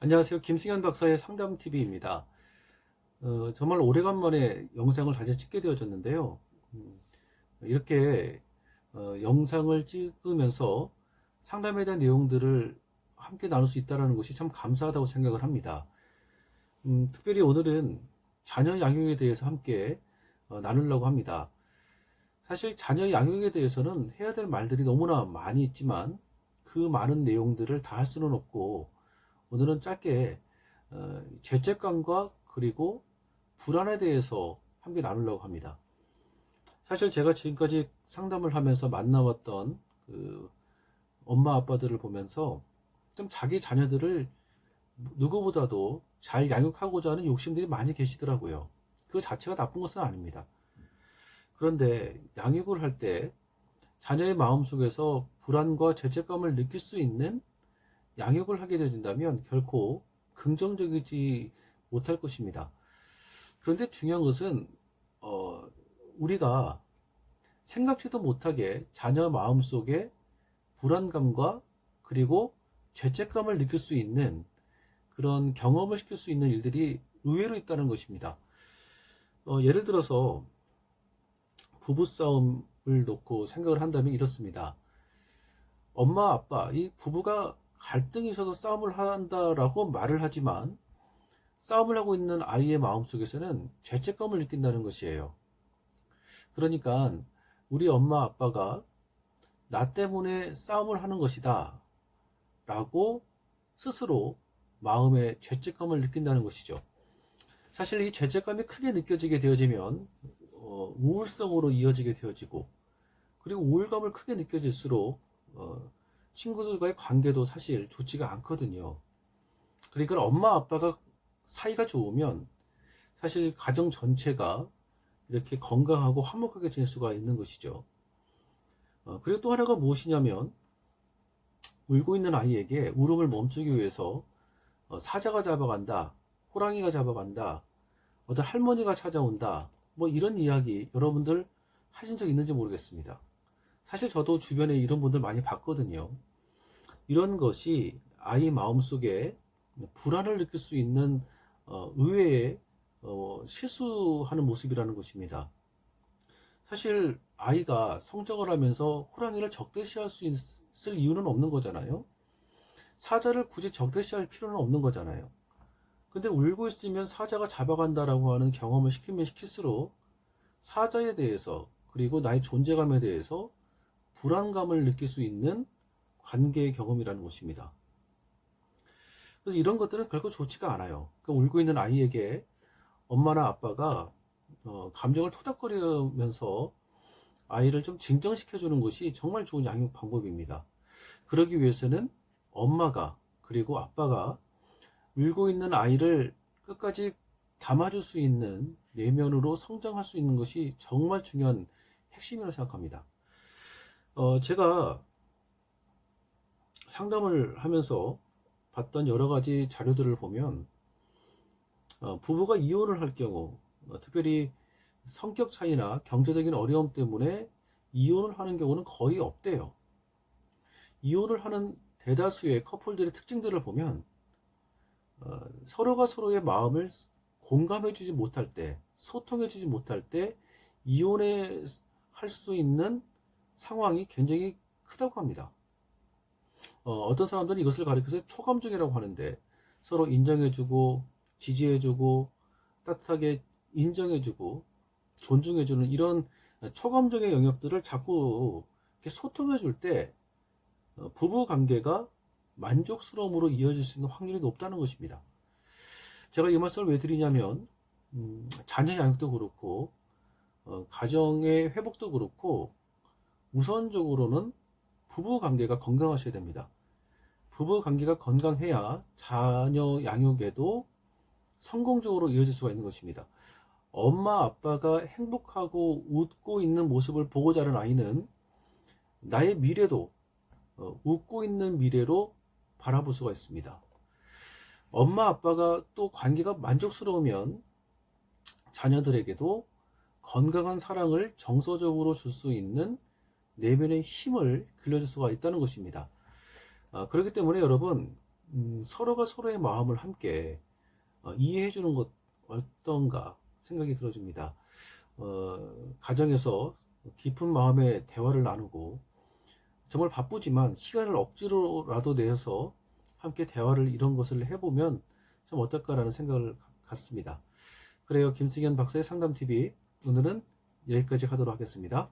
안녕하세요. 김승현 박사의 상담TV입니다. 정말 오래간만에 영상을 다시 찍게 되어졌는데요. 이렇게 영상을 찍으면서 상담에 대한 내용들을 함께 나눌 수 있다는 것이 참 감사하다고 생각을 합니다. 특별히 오늘은 자녀 양육에 대해서 함께 나누려고 합니다. 사실 자녀 양육에 대해서는 해야 될 말들이 너무나 많이 있지만 그 많은 내용들을 다 할 수는 없고, 오늘은 짧게 죄책감과 그리고 불안에 대해서 함께 나누려고 합니다. 사실 제가 지금까지 상담을 하면서 만나왔던 그 엄마 아빠들을 보면서 좀 자기 자녀들을 누구보다도 잘 양육하고자 하는 욕심들이 많이 계시더라고요. 그 자체가 나쁜 것은 아닙니다. 그런데 양육을 할 때 자녀의 마음속에서 불안과 죄책감을 느낄 수 있는 양육을 하게 되어진다면 결코 긍정적이지 못할 것입니다. 그런데 중요한 것은 우리가 생각지도 못하게 자녀 마음속에 불안감과 그리고 죄책감을 느낄 수 있는 그런 경험을 시킬 수 있는 일들이 의외로 있다는 것입니다. 예를 들어서 부부싸움을 놓고 생각을 한다면 이렇습니다. 엄마 아빠 이 부부가 갈등이 있어서 싸움을 한다라고 말을 하지만 싸움을 하고 있는 아이의 마음속에서는 죄책감을 느낀다는 것이에요. 그러니까 우리 엄마 아빠가 나 때문에 싸움을 하는 것이다 라고 스스로 마음에 죄책감을 느낀다는 것이죠. 사실 이 죄책감이 크게 느껴지게 되어지면 우울성으로 이어지게 되어지고, 그리고 우울감을 크게 느껴질수록 친구들과의 관계도 사실 좋지가 않거든요. 그러니까 엄마 아빠가 사이가 좋으면 사실 가정 전체가 이렇게 건강하고 화목하게 지낼 수가 있는 것이죠. 그리고 또 하나가 무엇이냐면, 울고 있는 아이에게 울음을 멈추기 위해서 사자가 잡아간다, 호랑이가 잡아간다, 어떤 할머니가 찾아온다, 뭐 이런 이야기 여러분들 하신 적 있는지 모르겠습니다. 사실 저도 주변에 이런 분들 많이 봤거든요. 이런 것이 아이 마음속에 불안을 느낄 수 있는 의외의 실수하는 모습이라는 것입니다. 사실 아이가 성장을 하면서 호랑이를 적대시할 수 있을 이유는 없는 거잖아요. 사자를 굳이 적대시할 필요는 없는 거잖아요. 근데 울고 있으면 사자가 잡아간다라고 하는 경험을 시키면 시킬수록 사자에 대해서 그리고 나의 존재감에 대해서 불안감을 느낄 수 있는 관계의 경험이라는 것입니다. 그래서 이런 것들은 결코 좋지가 않아요. 그러니까 울고 있는 아이에게 엄마나 아빠가 감정을 토닥거리면서 아이를 좀 진정시켜주는 것이 정말 좋은 양육 방법입니다. 그러기 위해서는 엄마가 그리고 아빠가 울고 있는 아이를 끝까지 담아줄 수 있는 내면으로 성장할 수 있는 것이 정말 중요한 핵심이라고 생각합니다. 제가 상담을 하면서 봤던 여러 가지 자료들을 보면 부부가 이혼을 할 경우, 특별히 성격 차이나 경제적인 어려움 때문에 이혼을 하는 경우는 거의 없대요. 이혼을 하는 대다수의 커플들의 특징들을 보면 서로가 서로의 마음을 공감해주지 못할 때, 소통해주지 못할 때 이혼을 할 수 있는 상황이 굉장히 크다고 합니다. 어떤 사람들은 이것을 가리켜서 초감정이라고 하는데, 서로 인정해주고 지지해주고 따뜻하게 인정해주고 존중해주는 이런 초감정의 영역들을 자꾸 이렇게 소통해줄 때 부부 관계가 만족스러움으로 이어질 수 있는 확률이 높다는 것입니다. 제가 이 말씀을 왜 드리냐면 자녀 양육도 그렇고 가정의 회복도 그렇고 우선적으로는 부부 관계가 건강하셔야 됩니다. 부부 관계가 건강해야 자녀 양육에도 성공적으로 이어질 수가 있는 것입니다. 엄마 아빠가 행복하고 웃고 있는 모습을 보고 자란 아이는 나의 미래도 웃고 있는 미래로 바라볼 수가 있습니다. 엄마 아빠가 또 관계가 만족스러우면 자녀들에게도 건강한 사랑을 정서적으로 줄 수 있는 내면의 힘을 길러줄 수가 있다는 것입니다. 그렇기 때문에 여러분, 서로가 서로의 마음을 함께 이해해 주는 것 어떤가 생각이 들어집니다. 가정에서 깊은 마음의 대화를 나누고 정말 바쁘지만 시간을 억지로라도 내서 함께 대화를 이런 것을 해보면 참 어떨까라는 생각을 갖습니다. 그래요. 김승현 박사의 상담TV 오늘은 여기까지 하도록 하겠습니다.